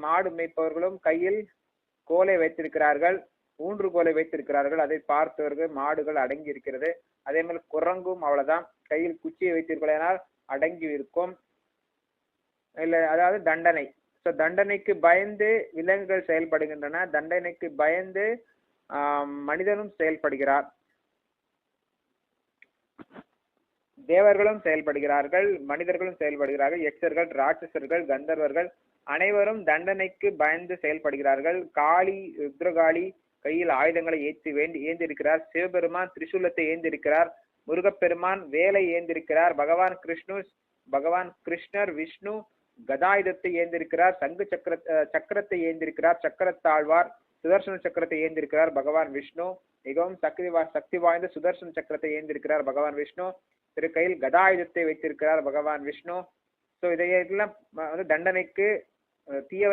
மாடு மேய்ப்பவர்களும் கையில் கோலை வைத்திருக்கிறார்கள், ஊன்றுகோலை வைத்திருக்கிறார்கள். அதை பார்த்தவர்கள் மாடுகள் அடங்கி இருக்கிறது. அதே மாதிரி குரங்கும் அவ்வளவுதான், கையில் குச்சியை வைத்திருக்கலாம், அடங்கி இருக்கும். இல்ல, அதாவது தண்டனை. தண்டனைக்கு பயந்து விலங்குகள் செயல்படுகின்றன, தண்டனைக்கு பயந்து மனிதனும் செயல்படுகிறார், தேவர்களும் செயல்படுகிறார்கள், மனிதர்களும் செயல்படுகிறார்கள், யக்ஷர்கள், ராட்சசர்கள், கந்தர்வர்கள் அனைவரும் தண்டனைக்கு பயந்து செயல்படுகிறார்கள். காளி, ருத்ரகாளி கையில் ஆயுதங்களை ஏந்திருக்கிறார். சிவபெருமான் திரிசூலத்தை ஏந்திருக்கிறார். முருகப்பெருமான் வேலை ஏந்திருக்கிறார். பகவான் கிருஷ்ணர் விஷ்ணு கதாயுதத்தை ஏந்திருக்கிறார். சங்கு சக்கரத்தை ஏந்திருக்கிறார். சக்கரத்தாழ்வார் சுதர்சன சக்கரத்தை ஏந்திருக்கிறார் பகவான் விஷ்ணு. மிகவும் சக்தி வாய்ந்த சுதர்சன சக்கரத்தை ஏந்திருக்கிறார் பகவான் விஷ்ணு. திரு கையில் கதாயுதத்தை வைத்திருக்கிறார் பகவான் விஷ்ணு. இதையெல்லாம் தண்டனைக்கு தீயவர்கள்